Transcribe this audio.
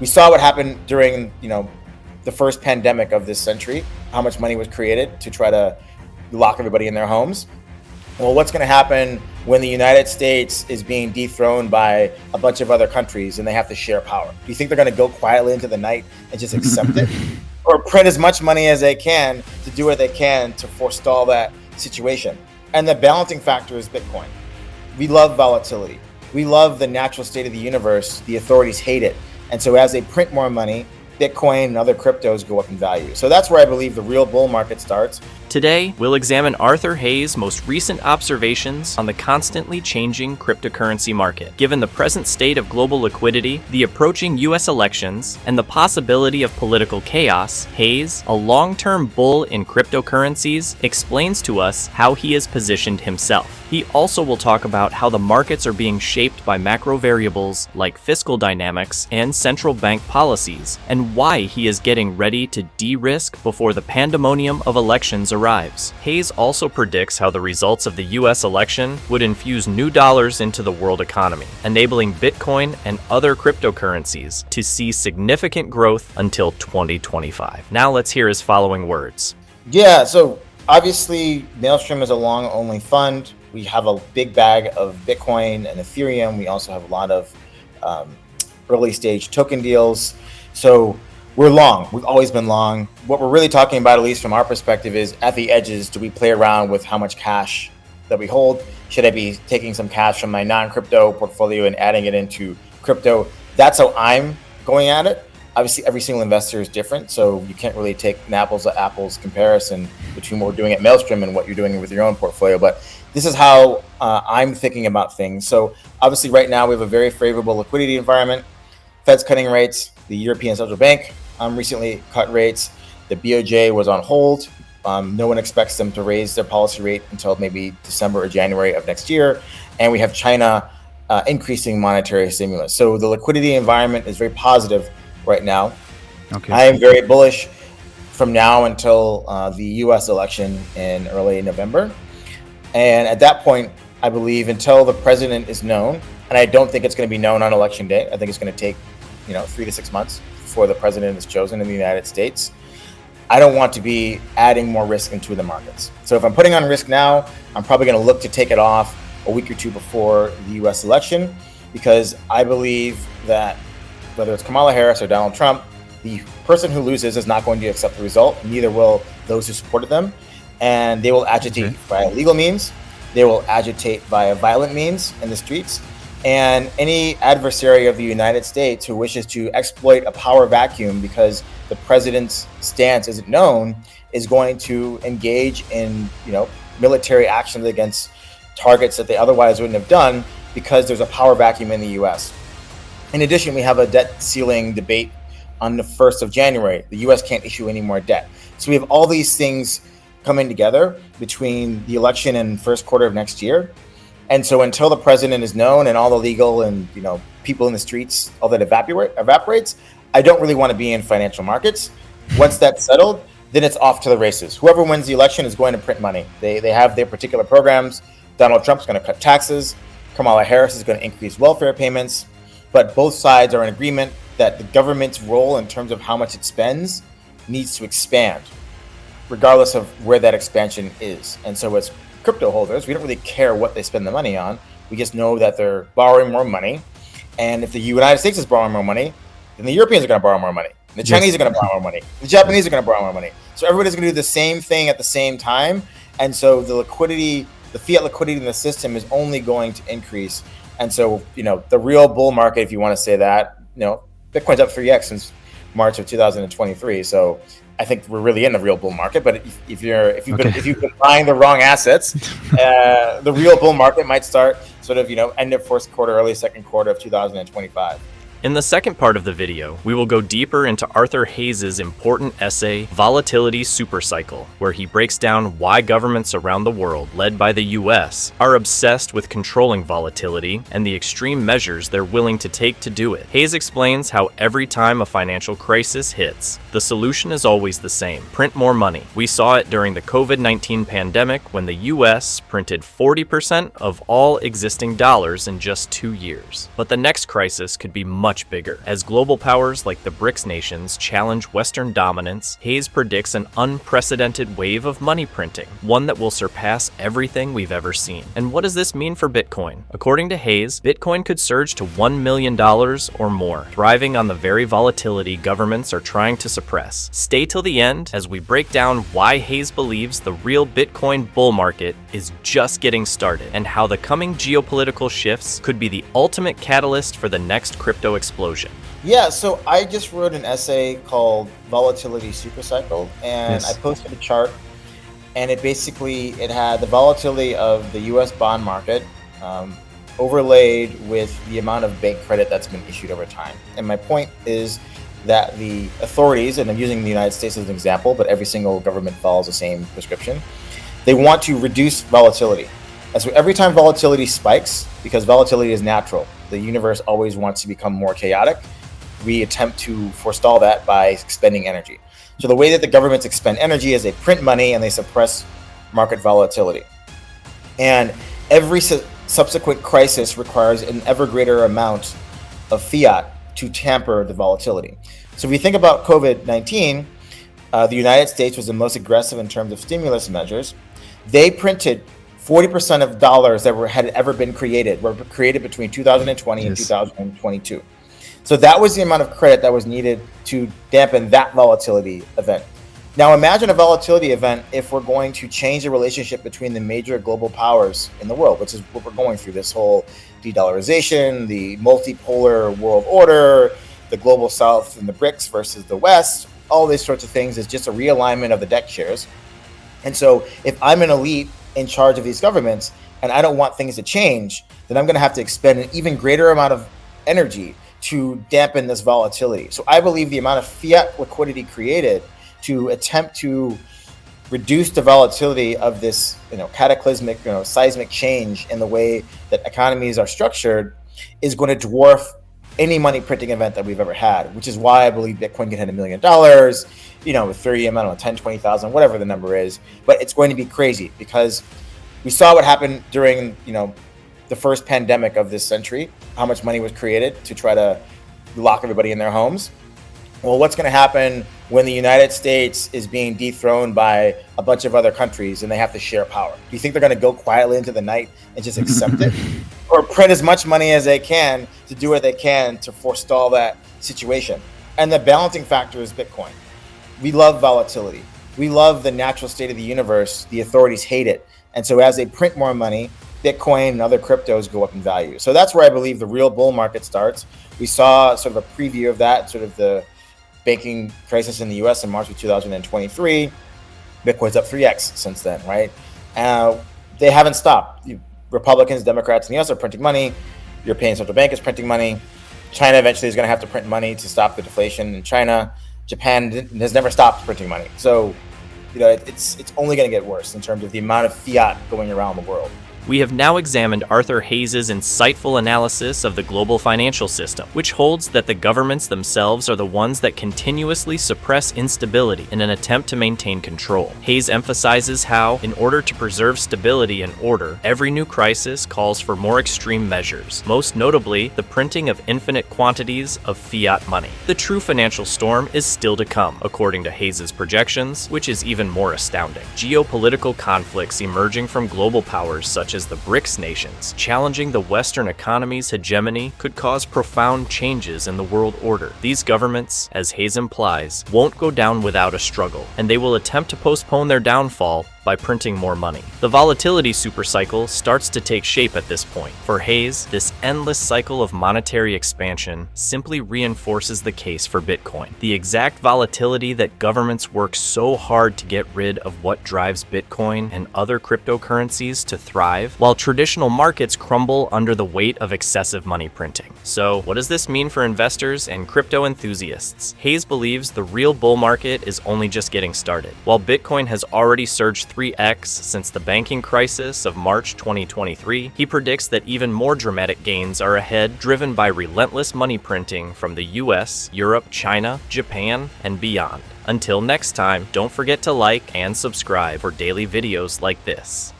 We saw what happened during, the first pandemic of this century, how much money was created to try to lock everybody in their homes. Well, what's going to happen when the United States is being dethroned by a bunch of other countries and they have to share power? Do you think they're going to go quietly into the night and just accept it? Or print as much money as they can to do what they can to forestall that situation? And the balancing factor is Bitcoin. We love volatility. We love the natural state of the universe. The authorities hate it. And so as they print more money, Bitcoin and other cryptos go up in value. So that's where I believe the real bull market starts. Today, we'll examine Arthur Hayes' most recent observations on the constantly changing cryptocurrency market. Given the present state of global liquidity, the approaching U.S. elections, and the possibility of political chaos, Hayes, a long-term bull in cryptocurrencies, explains to us how he has positioned himself. He also will talk about how the markets are being shaped by macro variables like fiscal dynamics and central bank policies, and why he is getting ready to de-risk before the pandemonium of elections arrives. Hayes also predicts how the results of the US election would infuse new dollars into the world economy, enabling Bitcoin and other cryptocurrencies to see significant growth until 2025. Now let's hear his following words. Yeah, so obviously Maelstrom is a long-only fund. We have a big bag of Bitcoin and Ethereum. We also have a lot of early stage token deals. So we're long. We've always been long. What we're really talking about, at least from our perspective, is at the edges, do we play around with how much cash that we hold? Should I be taking some cash from my non-crypto portfolio and adding it into crypto? That's how I'm going at it. Obviously, every single investor is different, so you can't really take an apples to apples comparison between what we're doing at Maelstrom and what you're doing with your own portfolio. But this is how I'm thinking about things. So obviously, right now, we have a very favorable liquidity environment. Fed's cutting rates. The European Central Bank recently cut rates. The BOJ was on hold. No one expects them to raise their policy rate until maybe December or January of next year. And we have China increasing monetary stimulus. So the liquidity environment is very positive right now. Okay. I am very bullish from now until the US election in early November. And at that point, I believe until the president is known, and I don't think it's going to be known on election day. I think it's going to take 3 to 6 months before the president is chosen in the United States. I don't want to be adding more risk into the markets. So if I'm putting on risk now, I'm probably going to look to take it off a week or two before the US election, because I believe that whether it's Kamala Harris or Donald Trump, the person who loses is not going to accept the result. Neither will those who supported them. And they will agitate via legal means. They will agitate via violent means in the streets. And any adversary of the United States who wishes to exploit a power vacuum because the president's stance isn't known is going to engage in, military actions against targets that they otherwise wouldn't have done because there's a power vacuum in the U.S. In addition, we have a debt ceiling debate on the 1st of January. The U.S. can't issue any more debt. So we have all these things coming together between the election and first quarter of next year. And so until the president is known and all the legal and people in the streets, all that evaporates, I don't really want to be in financial markets. Once that's settled, then it's off to the races. Whoever wins the election is going to print money. They have their particular programs. Donald Trump's going to cut taxes. Kamala Harris is going to increase welfare payments. But both sides are in agreement that the government's role in terms of how much it spends needs to expand, regardless of where that expansion is. And so as crypto holders, we don't really care what they spend the money on. We just know that they're borrowing more money. And if the United States is borrowing more money, then the Europeans are going to borrow more money. The Chinese are going to borrow more money. The Japanese are going to borrow more money. So everybody's going to do the same thing at the same time. And so the liquidity, the fiat liquidity in the system is only going to increase. And so, the real bull market, if you want to say that, Bitcoin's up 3x since March of 2023. So I think we're really in the real bull market. But if you've been buying the wrong assets, the real bull market might start sort of, end of first quarter, early second quarter of 2025. In the second part of the video, we will go deeper into Arthur Hayes' important essay, Volatility Supercycle, where he breaks down why governments around the world, led by the US, are obsessed with controlling volatility and the extreme measures they're willing to take to do it. Hayes explains how every time a financial crisis hits, the solution is always the same: print more money. We saw it during the COVID-19 pandemic when the US printed 40% of all existing dollars in just 2 years. But the next crisis could be much much bigger. As global powers like the BRICS nations challenge Western dominance, Hayes predicts an unprecedented wave of money printing, one that will surpass everything we've ever seen. And what does this mean for Bitcoin? According to Hayes, Bitcoin could surge to $1 million or more, thriving on the very volatility governments are trying to suppress. Stay till the end as we break down why Hayes believes the real Bitcoin bull market is just getting started, and how the coming geopolitical shifts could be the ultimate catalyst for the next crypto explosion. Yeah, so I just wrote an essay called Volatility Supercycle, and Yes. I posted a chart, and it had the volatility of the US bond market overlaid with the amount of bank credit that's been issued over time. And my point is that the authorities, and I'm using the United States as an example, but every single government follows the same prescription, they want to reduce volatility. And so every time volatility spikes, because volatility is natural, the universe always wants to become more chaotic, we attempt to forestall that by expending energy. So the way that the governments expend energy is they print money and they suppress market volatility. And every subsequent crisis requires an ever greater amount of fiat to tamper the volatility. So if you think about COVID-19, the United States was the most aggressive in terms of stimulus measures. They printed 40% of dollars that had ever been created were created between 2020 and 2022. So that was the amount of credit that was needed to dampen that volatility event. Now imagine a volatility event if we're going to change the relationship between the major global powers in the world, which is what we're going through, this whole de-dollarization, the multipolar world order, the global south and the BRICS versus the West, all these sorts of things is just a realignment of the deck chairs. And so if I'm an elite in charge of these governments and I don't want things to change, then I'm going to have to expend an even greater amount of energy to dampen this volatility. So I believe the amount of fiat liquidity created to attempt to reduce the volatility of this, cataclysmic, seismic change in the way that economies are structured is going to dwarf any money printing event that we've ever had, which is why I believe Bitcoin can hit $1 million, with Ethereum, I don't know, 10, 20,000, whatever the number is. But it's going to be crazy because we saw what happened during, the first pandemic of this century, how much money was created to try to lock everybody in their homes. Well, what's going to happen when the United States is being dethroned by a bunch of other countries and they have to share power? Do you think they're going to go quietly into the night and just accept it? Or print as much money as they can to do what they can to forestall that situation? And the balancing factor is Bitcoin. We love volatility. We love the natural state of the universe. The authorities hate it. And so as they print more money, Bitcoin and other cryptos go up in value. So that's where I believe the real bull market starts. We saw sort of a preview of that, sort of the banking crisis in the US in March of 2023. Bitcoin's up 3x since then, right? They haven't stopped. Republicans, Democrats in the US are printing money. European Central Bank is printing money. China eventually is going to have to print money to stop the deflation in China. Japan has never stopped printing money. So, it's only going to get worse in terms of the amount of fiat going around the world. We have now examined Arthur Hayes' insightful analysis of the global financial system, which holds that the governments themselves are the ones that continuously suppress instability in an attempt to maintain control. Hayes emphasizes how, in order to preserve stability and order, every new crisis calls for more extreme measures, most notably the printing of infinite quantities of fiat money. The true financial storm is still to come, according to Hayes' projections, which is even more astounding. Geopolitical conflicts emerging from global powers such as the BRICS nations, challenging the Western economy's hegemony, could cause profound changes in the world order. These governments, as Hayes implies, won't go down without a struggle, and they will attempt to postpone their downfall by printing more money. The volatility supercycle starts to take shape at this point. For Hayes, this endless cycle of monetary expansion simply reinforces the case for Bitcoin. The exact volatility that governments work so hard to get rid of what drives Bitcoin and other cryptocurrencies to thrive, while traditional markets crumble under the weight of excessive money printing. So, what does this mean for investors and crypto enthusiasts? Hayes believes the real bull market is only just getting started. While Bitcoin has already surged 3x since the banking crisis of March 2023, he predicts that even more dramatic gains are ahead, driven by relentless money printing from the US, Europe, China, Japan, and beyond. Until next time, don't forget to like and subscribe for daily videos like this.